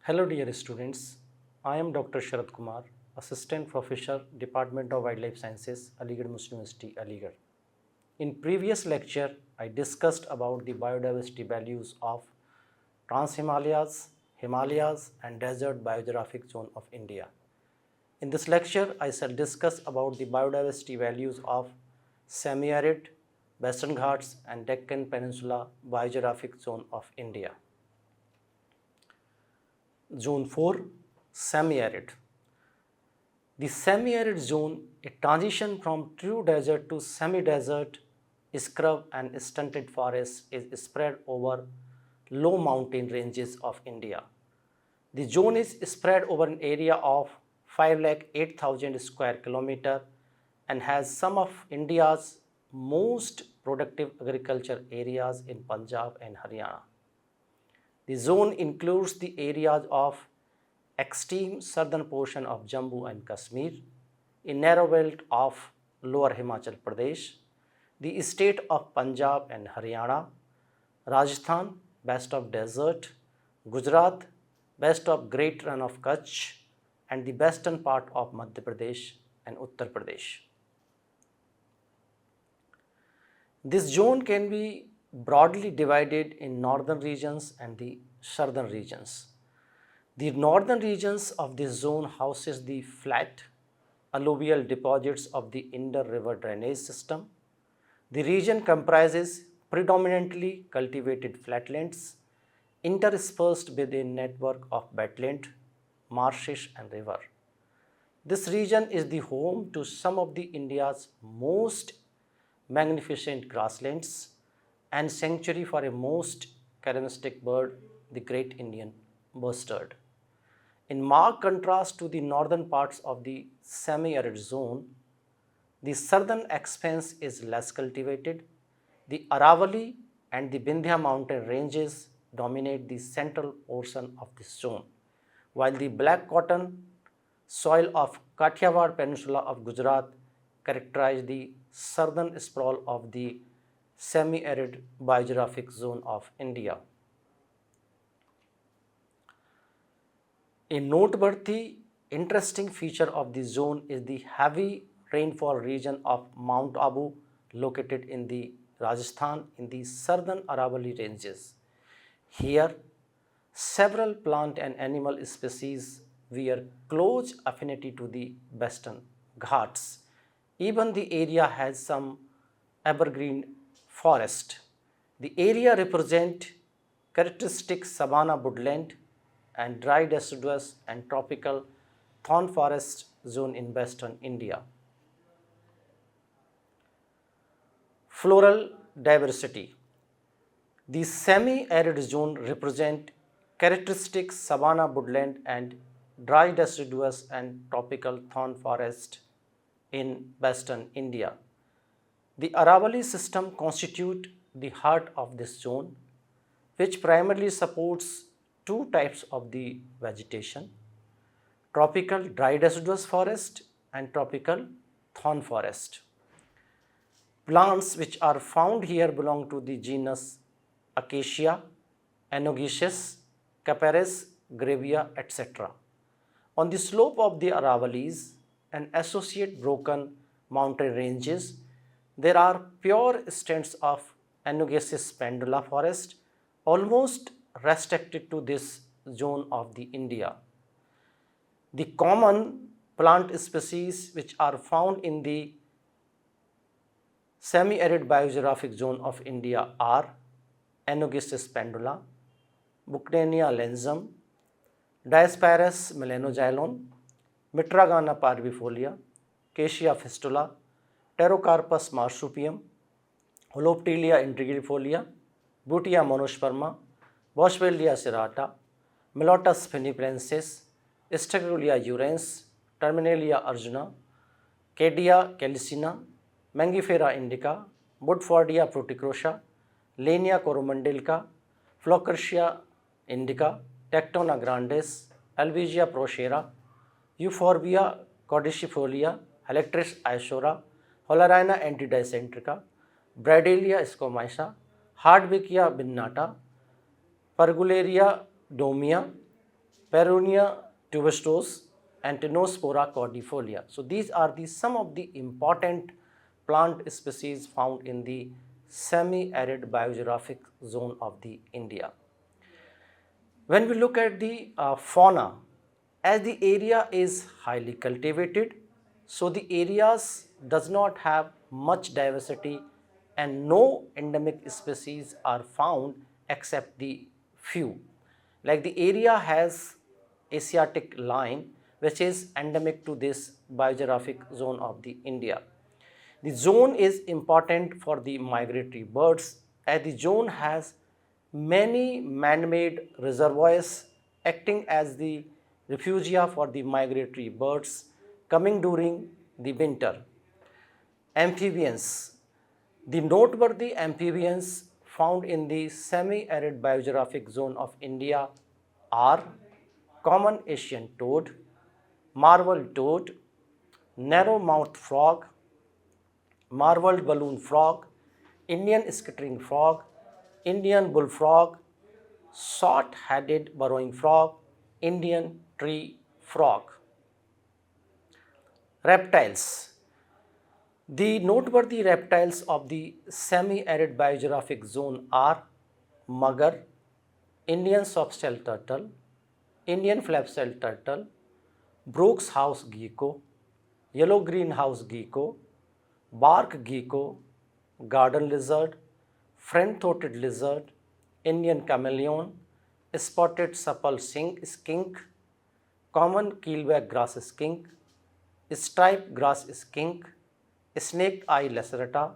Hello dear students, I am Dr. Sharad Kumar, Assistant Professor, Department of Wildlife Sciences, Aligarh Muslim University, Aligarh. In previous lecture, I discussed about the biodiversity values of Trans-Himalayas, Himalayas and Desert Biogeographic Zone of India. In this lecture, I shall discuss about the biodiversity values of semi-arid, Western Ghats and Deccan Peninsula Biogeographic Zone of India. Zone 4, semi-arid. The semi-arid zone, a transition from true desert to semi-desert, scrub and stunted forest is spread over low mountain ranges of India. The zone is spread over an area of 5,08,000 square kilometer and has some of India's most productive agriculture areas in Punjab and Haryana. The zone includes the areas of extreme southern portion of Jammu and Kashmir, a narrow belt of lower Himachal Pradesh, the state of Punjab and Haryana, Rajasthan, west of desert, Gujarat, west of Great Run of Kutch, and the western part of Madhya Pradesh and Uttar Pradesh. This zone can be broadly divided in northern regions and the southern regions. The northern regions of this zone houses the flat alluvial deposits of the Inder River drainage system. The region comprises predominantly cultivated flatlands interspersed with a network of wetland, marshes and river. This region is the home to some of the India's most magnificent grasslands and sanctuary for a most charismatic bird, the great Indian bustard. In marked contrast to the northern parts of the semi-arid zone, the southern expanse is less cultivated. The Aravalli and the Vindhya mountain ranges dominate the central portion of this zone, while the black cotton soil of Kathiawar Peninsula of Gujarat characterize the southern sprawl of the semi-arid biogeographic zone of India. A noteworthy, interesting feature of the zone is the heavy rainfall region of Mount Abu located in the Rajasthan in the southern Aravalli ranges. Here, several plant and animal species bear close affinity to the western Ghats. Even the area has some evergreen forest. The area represents characteristic savanna woodland and dry deciduous and tropical thorn forest zone in western India. Floral diversity. The semi-arid zone represents characteristic savanna woodland and dry deciduous and tropical thorn forest in western India. The Aravalli system constitutes the heart of this zone, which primarily supports two types of the vegetation: tropical dry deciduous forest and tropical thorn forest. Plants which are found here belong to the genus Acacia, Anogesis, Caparis, Gravia, etc. On the slope of the Aravallis and associate broken mountain ranges, there are pure stands of Anogesis pendula forest, almost restricted to this zone of the India. The common plant species which are found in the semi-arid biogeographic zone of India are Anogesis pendula, Buchnania lenzum, Diospyros melanogylon, Mitragana parvifolia, Acacia fistula, Pterocarpus marsupium, Holoptilia intrigifolia, Butia monosperma, Boswellia serrata, Melotus fenipensis, Stagiluria urens, Terminalia arjuna, Cadia calicina, Mangifera indica, Woodfordia fruticrosa, Lenia coromandelica, Flocarcia indica, Tectona grandis, Alvesia procera, Euphorbia cordicifolia, Helictris isora, Holarina antidicentrica, Bradelia squamata, Hardwickia binnata, Pergularia domia, Peronia tubostose, and Tinospora cordifolia. So these are some of the important plant species found in the semi-arid biogeographic zone of the India. When we look at the fauna, as the area is highly cultivated, so the areas does not have much diversity and no endemic species are found except the few. Like the area has Asiatic lion, which is endemic to this biogeographic zone of the India. The zone is important for the migratory birds as the zone has many man-made reservoirs acting as the refugia for the migratory birds coming during the winter. Amphibians. The noteworthy amphibians found in the semi-arid biogeographic zone of India are common Asian toad, marble toad, narrow-mouthed frog, marbled balloon frog, Indian skittering frog, Indian bullfrog, short-headed burrowing frog, Indian tree frog. Reptiles. The noteworthy reptiles of the semi-arid biogeographic zone are mugger, Indian soft-shell turtle, Indian flap-shell turtle, Brooks house gecko, yellow-green house gecko, bark gecko, garden lizard, friend-throated lizard, Indian chameleon, spotted supple skink, common keelback grass skink, striped grass skink, snake eye lacerata,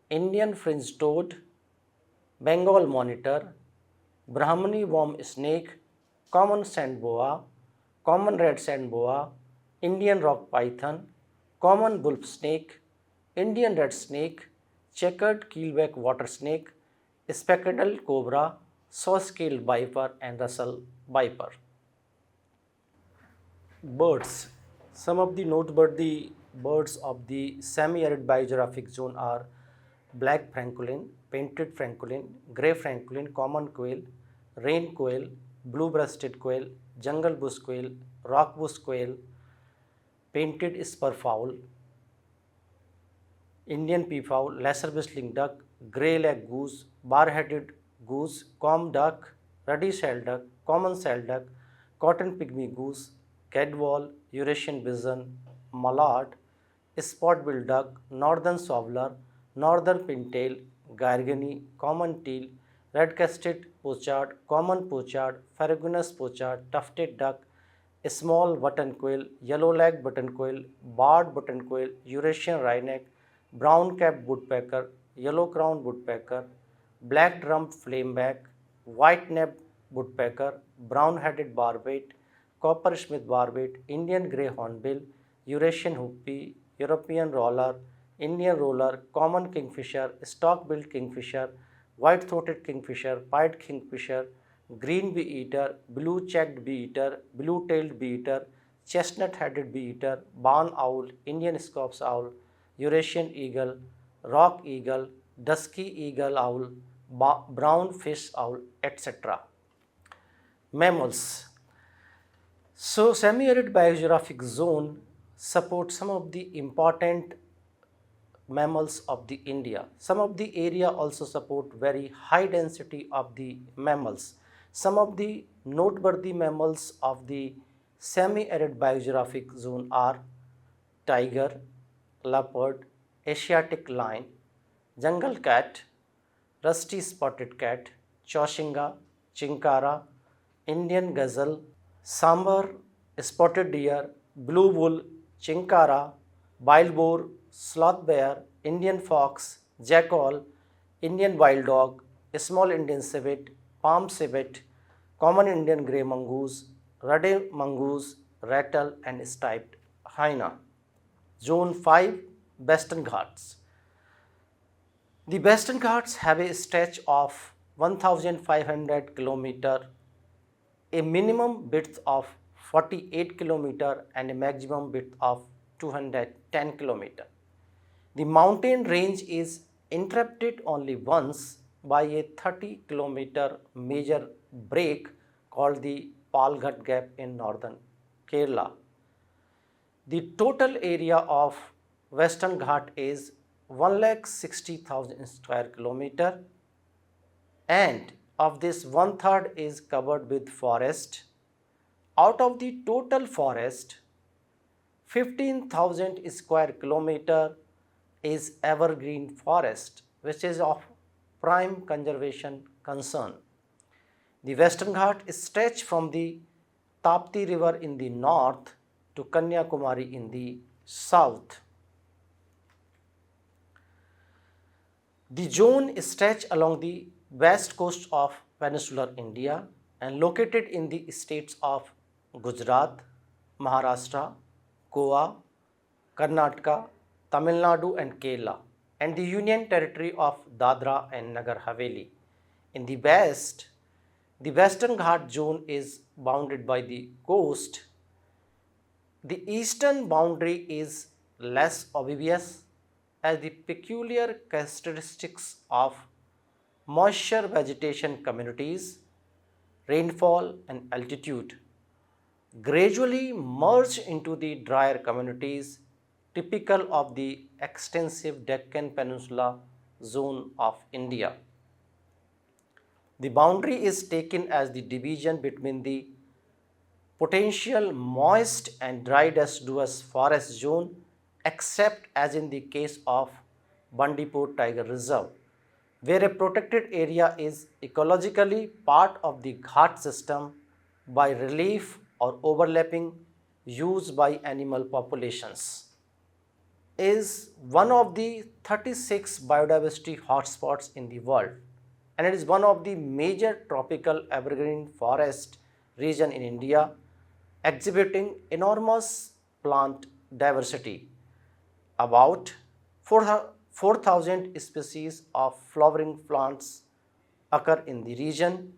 Indian fringed toad, Bengal monitor, Brahmani worm snake, common sand boa, common red sand boa, Indian rock python, common wolf snake, Indian red snake, checkered keelback water snake, spectacled cobra, saw-scaled viper and Russell viper. Birds. Some of the noteworthy birds of the semi-arid biogeographic zone are black francolin, painted francolin, grey francolin, common quail, rain quail, blue-breasted quail, jungle bush quail, rock bush quail, painted spurfowl, Indian peafowl, lesser whistling duck, grey-leg goose, bar-headed goose, comb duck, ruddy shell duck, common shell duck, cotton pygmy goose, gadwall, Eurasian bison, mallard, spot-billed duck, northern shoveler, northern pintail, gargany, common teal, red-crested pochard, common pochard, ferruginous pochard, tufted duck, small button quail, yellow-legged button quail, barred button quail, Eurasian wryneck, brown-capped woodpecker, yellow-crowned woodpecker, black-rumped flameback, white-napped woodpecker, brown-headed barbet, copper-smith barbet, Indian grey hornbill, Eurasian hoopie, European roller, Indian roller, common kingfisher, stalk-billed kingfisher, white-throated kingfisher, pied kingfisher, green bee-eater, blue-checked bee-eater, blue-tailed bee-eater, chestnut-headed bee-eater, barn owl, Indian scops owl, Eurasian eagle, rock eagle, dusky eagle owl, brown fish owl, etc. Mammals. So semi-arid biogeographic zone supports some of the important mammals of the India. Some of the area also support very high density of the mammals. Some of the noteworthy mammals of the semi-arid biogeographic zone are tiger, leopard, Asiatic lion, jungle cat, rusty spotted cat, chauchinga, chinkara, Indian gazelle, sambar, spotted deer, blue bull, chinkara, wild boar, sloth bear, Indian fox, jackal, Indian wild dog, small Indian civet, palm civet, common Indian grey mongoose, ruddy mongoose, rattle and striped hyena. Zone 5, Western Ghats. The Western Ghats have a stretch of 1500 km, a minimum width of 48 km and a maximum width of 210 km. The mountain range is interrupted only once by a 30 km major break called the Palghat Gap in northern Kerala. The total area of Western Ghat is 1,60,000 square kilometer, and of this one third is covered with forest. Out of the total forest, 15,000 square kilometer is evergreen forest, which is of prime conservation concern. The Western Ghat is stretched from the Tapti river in the north to Kanyakumari in the south. The zone is stretched along the west coast of peninsular India and located in the states of Gujarat, Maharashtra, Goa, Karnataka, Tamil Nadu and Kerala, and the Union Territory of Dadra and Nagar Haveli. In the west, the Western Ghat zone is bounded by the coast. The eastern boundary is less obvious as the peculiar characteristics of moisture vegetation communities, rainfall and altitude gradually merge into the drier communities typical of the extensive Deccan Peninsula zone of India. The boundary is taken as the division between the potential moist and dry deciduous forest zone, except as in the case of Bandipur Tiger Reserve, where a protected area is ecologically part of the Ghat system by relief or overlapping use by animal populations. Is one of the 36 biodiversity hotspots in the world, and it is one of the major tropical evergreen forest region in India, exhibiting enormous plant diversity. About 4,000 species of flowering plants occur in the region,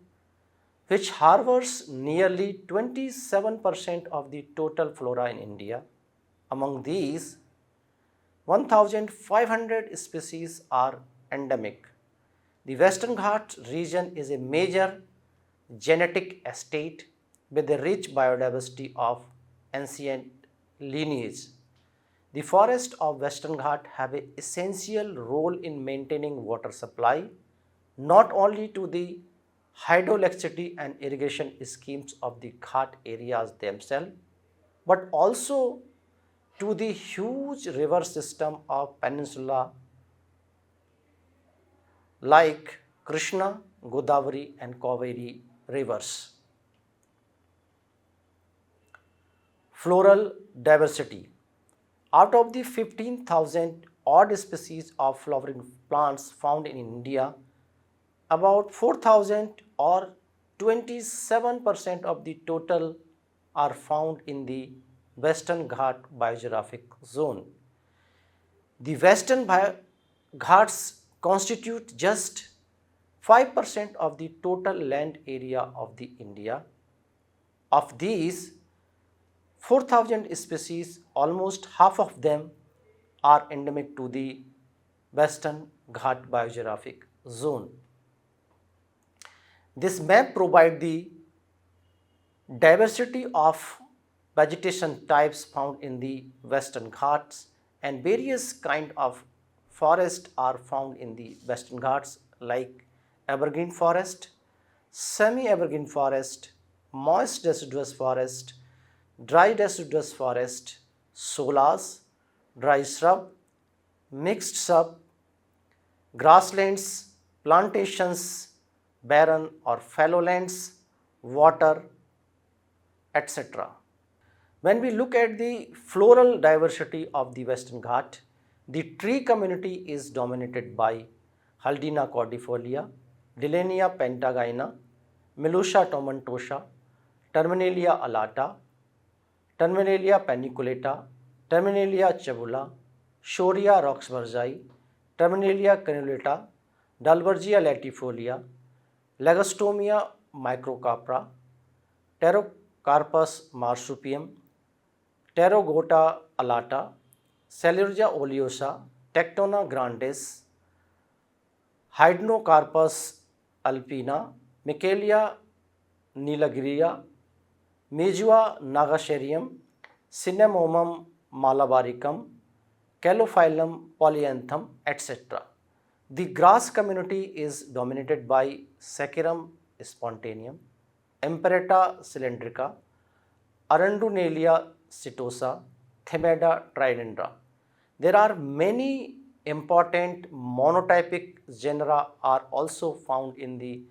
which harbors nearly 27% of the total flora in India. Among these, 1,500 species are endemic. The Western Ghats region is a major genetic estate with a rich biodiversity of ancient lineage. The forests of Western Ghat have an essential role in maintaining water supply, not only to the hydroelectricity and irrigation schemes of the Ghat areas themselves, but also to the huge river system of peninsula like Krishna, Godavari and Kaveri rivers. Floral diversity. Out of the 15,000 odd species of flowering plants found in India, about 4,000 or 27% of the total are found in the Western Ghat biogeographic zone. The Western Ghats constitute just 5% of the total land area of the India. Of these 4,000 species, almost half of them are endemic to the Western Ghat biogeographic zone. This map provides the diversity of vegetation types found in the Western Ghats, and various kind of forests are found in the Western Ghats like evergreen forest, semi-evergreen forest, moist deciduous forest, dry deciduous forest, solas, dry shrub, mixed shrub, grasslands, plantations, barren or fallow lands, water, etc. When we look at the floral diversity of the Western Ghat, the tree community is dominated by Haldina cordifolia, Dillenia pentagyna, Melusia tomentosa, Terminalia alata, Terminalia paniculata, Terminalia cebula, Shoria roxburghii, Terminalia crenulata, Dalbergia latifolia, Lagostomia microcapra, Pterocarpus marsupium, Pterogota alata, Salurgia oleosa, Tectona grandis, Hydnocarpus alpina, Michelia nilagria, Mejua nagasherium, Cinnamomum malabaricum, Calophyllum polyanthum, etc. The grass community is dominated by Saccharum spontaneum, Imperata cylindrica, Arundinalia setosa, Themeda tridendra. There are many important monotypic genera are also found in the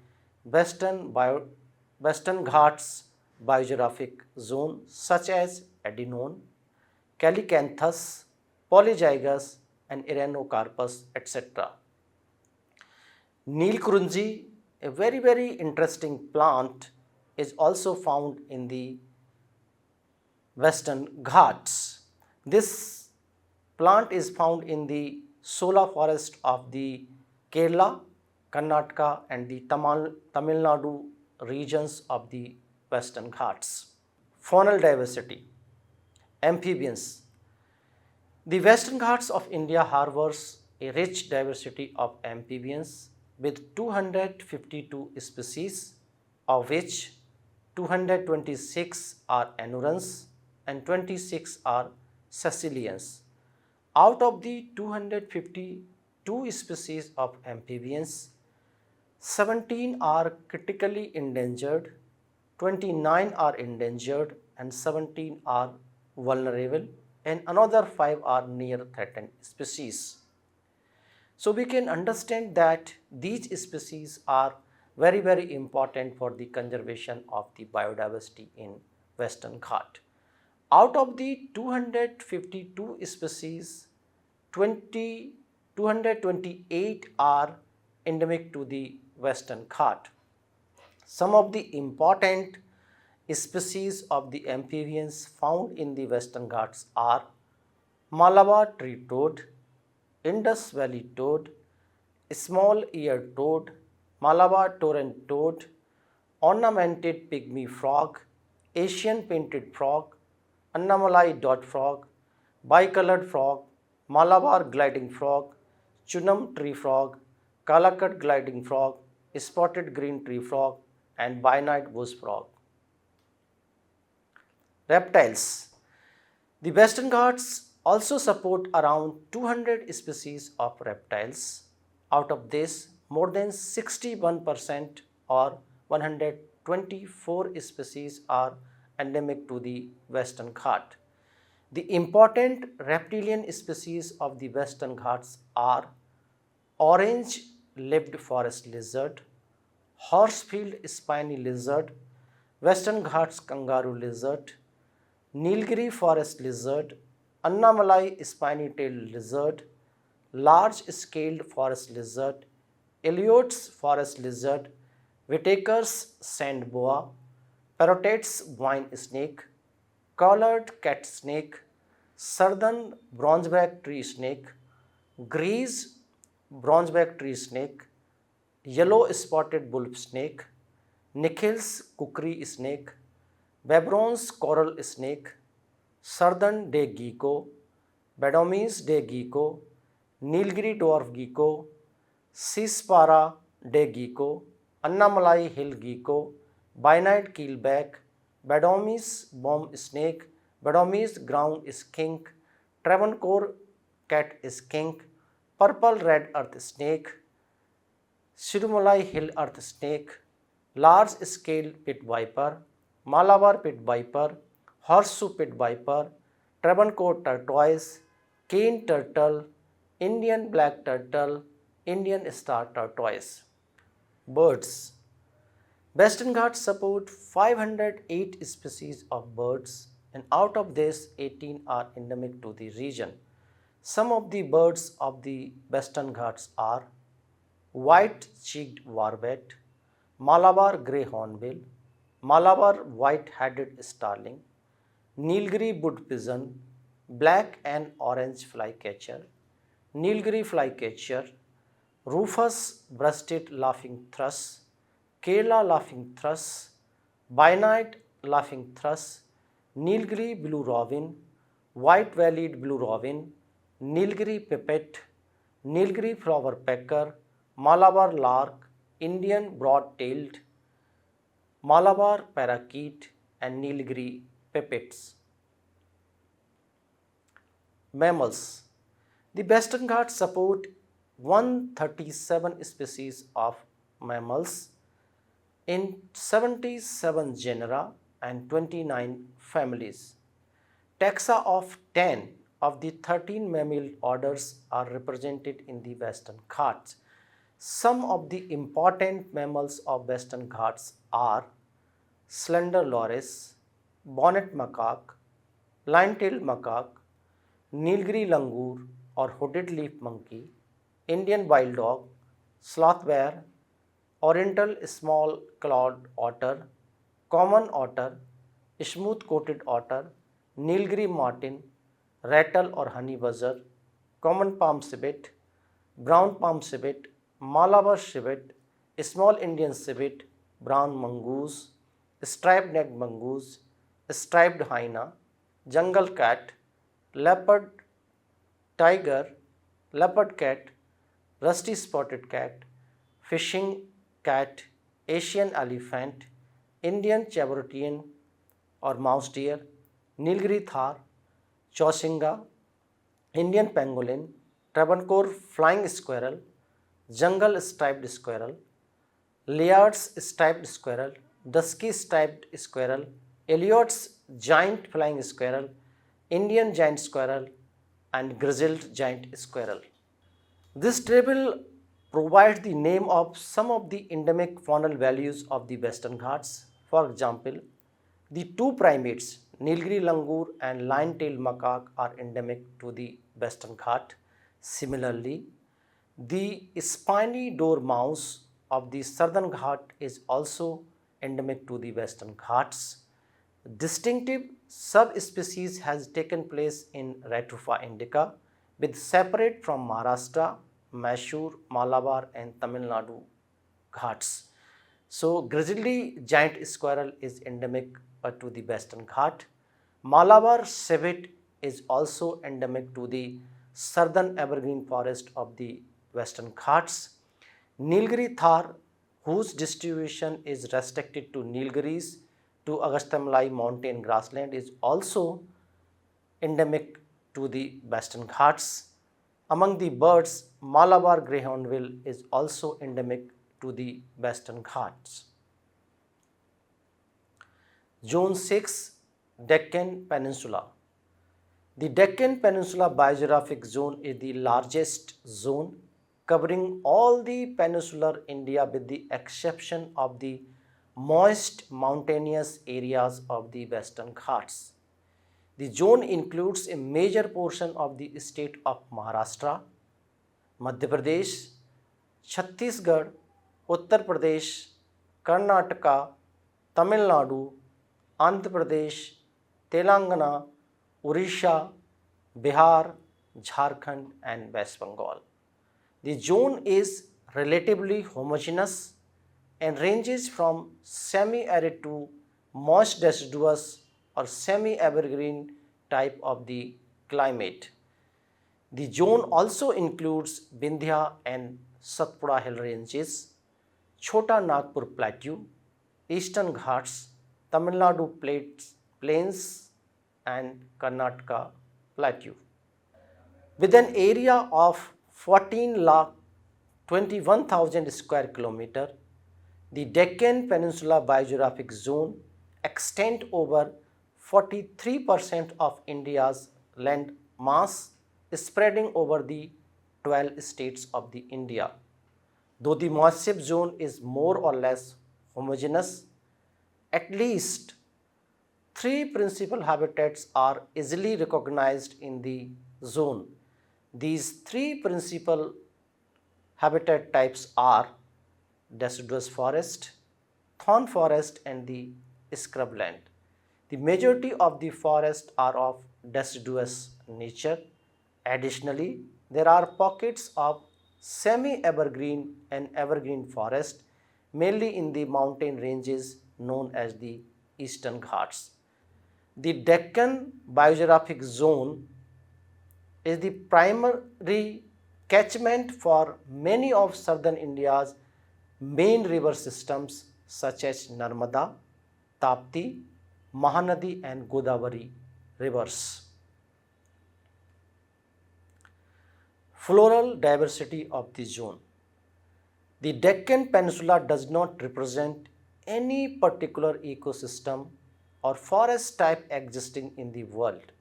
Western Ghats biogeographic zone such as Adenone, Calycanthus, Polygygus and Irenocarpus etc. Neelkurunji, a very interesting plant, is also found in the Western Ghats. This plant is found in the Sola forest of the Kerala, Karnataka and the Tamil Nadu regions of the Western Ghats. Faunal diversity. Amphibians. The Western Ghats of India harbors a rich diversity of amphibians with 252 species, of which 226 are anurans and 26 are caecilians. Out of the 252 species of amphibians, 17 are critically endangered, 29 are endangered and 17 are vulnerable and another 5 are near threatened species. So we can understand that these species are very important for the conservation of the biodiversity in Western Ghat. Out of the 252 species, 228 are endemic to the Western Ghat. Some of the important species of the amphibians found in the Western Ghats are Malabar tree toad, Indus Valley toad, small eared toad, Malabar torrent toad, ornamented pygmy frog, Asian painted frog, Annamalai dot frog, bicolored frog, Malabar gliding frog, Chunam tree frog, Calacut gliding frog, spotted green tree frog and bi-night bush frog. Reptiles. The Western Ghats also support around 200 species of reptiles. Out of this, more than 61% or 124 species are endemic to the Western Ghat. The important reptilian species of the Western Ghats are orange-lipped forest lizard, horsefield spiny lizard, Western Ghats kangaroo lizard, Nilgiri forest lizard, Annamalai spiny-tailed lizard, large-scaled forest lizard, Eliot's forest lizard, Whitaker's sand boa, Parrotet's vine snake, collared cat snake, southern bronzeback tree snake, grease bronzeback tree snake, yellow spotted wolf snake, Nikhil's kukri snake, Babron's coral snake, southern day gecko, Bedomy's day gecko, Nilgiri dwarf gecko, Cispara day gecko, Annamalai hill gecko, bi-night keelback, Bedomy's bomb snake, Bedomy's ground skink, Travancore cat skink, purple red earth snake, Sirumalai hill earth snake, large scale pit viper, Malabar pit viper, horseshoe pit viper, Travancore tortoise, cane turtle, Indian black turtle, Indian star tortoise. Birds. Western Ghats support 508 species of birds and out of this 18 are endemic to the region. Some of the birds of the Western Ghats are white-cheeked warbet, Malabar grey hornbill, Malabar white-headed starling, Nilgiri wood pigeon, black and orange flycatcher, Nilgiri flycatcher, Rufous breasted laughing thrush, Kerala laughing thrush, bi-night laughing thrush, Nilgiri blue robin, white-bellied blue robin, Nilgiri pipit, Nilgiri flower pecker, Malabar lark, Indian broad-tailed, Malabar parakeet and Nilgiri pipits. Mammals. The Western Ghats support 137 species of mammals in 77 genera and 29 families. Taxa of 10 of the 13 mammal orders are represented in the Western Ghats. Some of the important mammals of Western Ghats are slender loris, bonnet macaque, line-tailed macaque, Nilgiri langur or hooded leaf monkey, Indian wild dog, sloth bear, oriental small clawed otter, common otter, smooth-coated otter, Nilgiri marten, rattle or honey buzzard, common palm civet, brown palm civet, Malabar civet, small Indian civet, brown mongoose, striped necked mongoose, striped hyena, jungle cat, leopard, tiger, leopard cat, rusty spotted cat, fishing cat, Asian elephant, Indian Chavartian or mouse deer, Nilgiri thar, Chausinga, Indian pangolin, Travancore flying squirrel, jungle striped squirrel, Layard's striped squirrel, dusky striped squirrel, Elliott's giant flying squirrel, Indian giant squirrel, and grizzled giant squirrel. This table provides the name of some of the endemic faunal values of the Western Ghats. For example, the two primates, Nilgiri langur and lion-tailed macaque, are endemic to the Western Ghat. Similarly, the spiny dormouse of the Southern Ghat is also endemic to the Western Ghats. Distinctive subspecies has taken place in Ratropha indica, with separate from Maharashtra, Mysore, Malabar and Tamil Nadu Ghats. So, grizzly giant squirrel is endemic to the Western Ghat. Malabar civet is also endemic to the southern evergreen forest of the Western Ghats. Nilgiri thar, whose distribution is restricted to Nilgiris to Agastyamalai mountain grassland, is also endemic to the Western Ghats. Among the birds, Malabar greyhoundbill is also endemic to the Western Ghats. Zone 6, Deccan Peninsula. The Deccan Peninsula Biogeographic Zone is the largest zone covering all the peninsular India with the exception of the moist mountainous areas of the Western Ghats. The zone includes a major portion of the state of Maharashtra, Madhya Pradesh, Chhattisgarh, Uttar Pradesh, Karnataka, Tamil Nadu, Andhra Pradesh, Telangana, Orissa, Bihar, Jharkhand and West Bengal. The zone is relatively homogeneous and ranges from semi-arid to moist deciduous or semi-evergreen type of the climate. The zone also includes Vindhya and Satpura hill ranges, Chota Nagpur plateau, Eastern Ghats, Tamil Nadu plains and Karnataka plateau. With an area of 14,21,000 square kilometer, the Deccan Peninsula Biogeographic Zone extends over 43% of India's land mass, spreading over the 12 states of the India. Though the moisture zone is more or less homogeneous, at least 3 principal habitats are easily recognized in the zone. These 3 principal habitat types are deciduous forest, thorn forest and the scrubland. The majority of the forests are of deciduous nature. Additionally, there are pockets of semi-evergreen and evergreen forest, mainly in the mountain ranges known as the Eastern Ghats. The Deccan Biogeographic Zone is the primary catchment for many of southern India's main river systems such as Narmada, Tapti, Mahanadi and Godavari rivers. Floral diversity of the zone. The Deccan Peninsula does not represent any particular ecosystem or forest type existing in the world,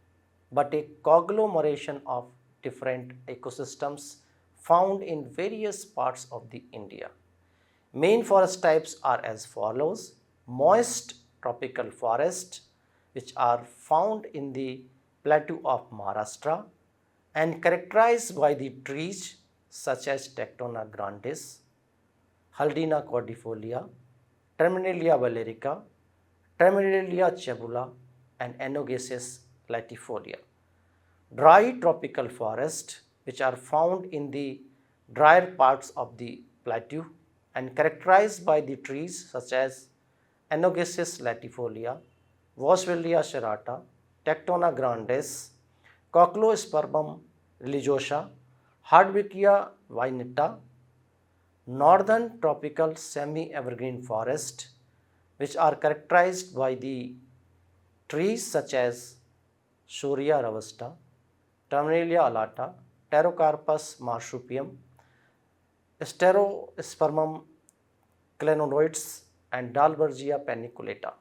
but a conglomeration of different ecosystems found in various parts of the India. Main forest types are as follows: moist tropical forest, which are found in the plateau of Maharashtra and characterized by the trees such as Tectona grandis, Haldina cordifolia, Terminalia valerica, Terminalia cebula, and Anogesis latifolia. Dry tropical forest, which are found in the drier parts of the plateau and characterized by the trees such as Anogesis latifolia, Boswellia serrata, Tectona grandis, Cochlospermum religiosa, Hardwickia vinata. Northern tropical semi-evergreen forest, which are characterized by the trees such as Shorea robusta, Terminalia alata, Pterocarpus marsupium, Asterospermum clenoides, and Dalbergia paniculata.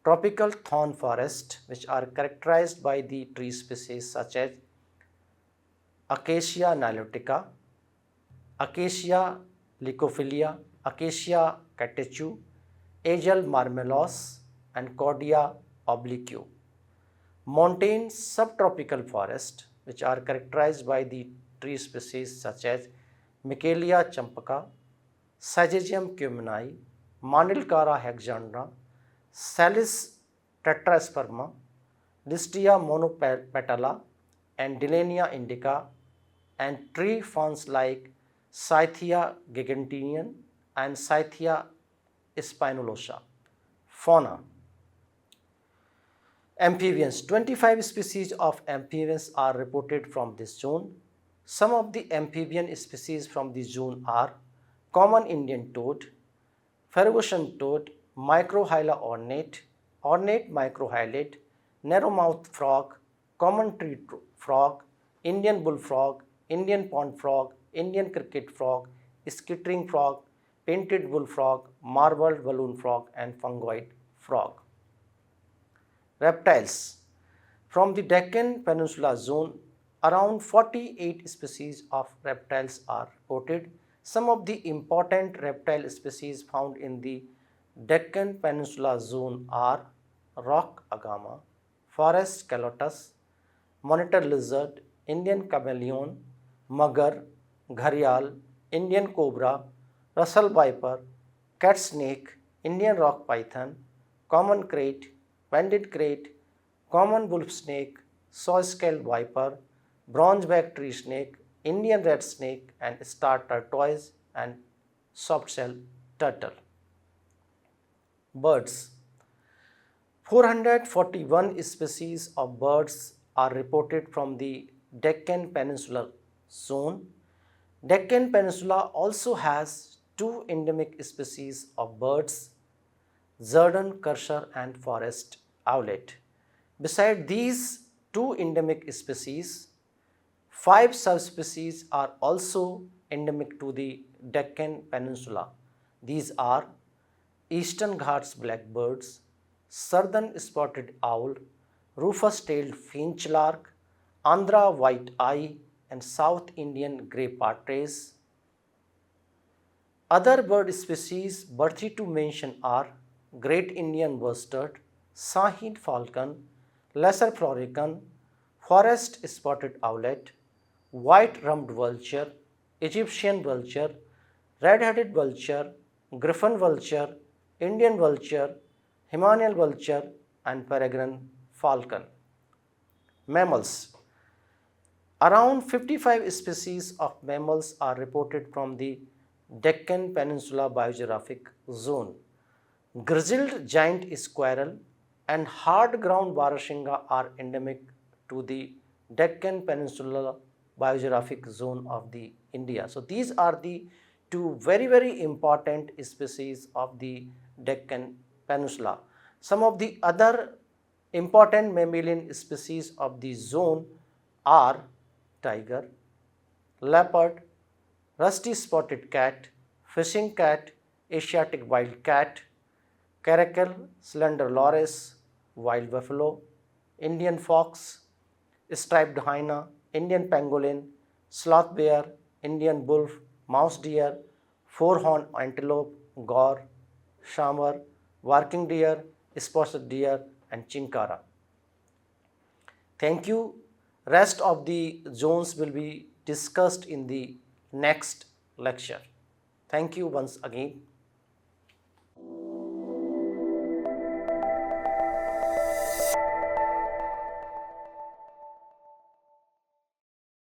Tropical thorn forest, which are characterized by the tree species such as Acacia nilotica, Acacia lycophylla, Acacia catechu, Agel marmelos, and Cordia obliquo. Montane subtropical forest, which are characterized by the tree species such as Michelia champaca, Syzygium cumeni, Manilkara hexandra, Salis tetrasperma, Listia monopetala, and Dillenia indica, and tree ferns like Scythia giganteum and Scythia spinulosa. Fauna. Amphibians. 25 species of amphibians are reported from this zone. Some of the amphibian species from this zone are common Indian toad, Ferguson toad, Microhyla ornate, ornate microhylate, narrow-mouthed frog, common tree frog, Indian bullfrog, Indian pond frog, Indian cricket frog, skittering frog, painted bullfrog, marbled balloon frog, and fungoid frog. Reptiles. From the Deccan Peninsula zone, around 48 species of reptiles are reported. Some of the important reptile species found in the Deccan Peninsula zone are rock agama, forest calotus, monitor lizard, Indian chameleon, mugger, gharial, Indian cobra, Russell viper, cat snake, Indian rock python, common krait, banded krait, common wolf snake, saw-scaled viper, bronzeback tree snake, Indian red snake, and star tortoise and soft-shell turtle. Birds. 441 species of birds are reported from the Deccan Peninsula zone. Deccan Peninsula also has two endemic species of birds, Zerdan cursor and forest owlet. Beside these two endemic species, 5 subspecies are also endemic to the Deccan Peninsula. These are Eastern Ghats blackbirds, Southern spotted owl, rufous-tailed finchlark, Andhra white-eye, and South Indian grey partridge. Other bird species worthy to mention are Great Indian bustard, Shaheen falcon, Lesser florican, forest spotted owlet, white-rumped vulture, Egyptian vulture, red-headed vulture, griffon vulture, Indian vulture, Himalayan vulture, and peregrine falcon. Mammals. Around 55 species of mammals are reported from the Deccan Peninsula biogeographic zone. Grizzled giant squirrel and hard-ground barashinga are endemic to the Deccan Peninsula biogeographic zone of the India. So these are the two very important species of the Deccan Peninsula. Some of the other important mammalian species of the zone are tiger, leopard, rusty spotted cat, fishing cat, Asiatic wild cat, caracal, slender loris, wild buffalo, Indian fox, striped hyena, Indian pangolin, sloth bear, Indian wolf, mouse deer, four-horned antelope, gaur, shamar, working deer, spotted deer, and chinkara. Thank you. Rest of the zones will be discussed in the next lecture. Thank you once again.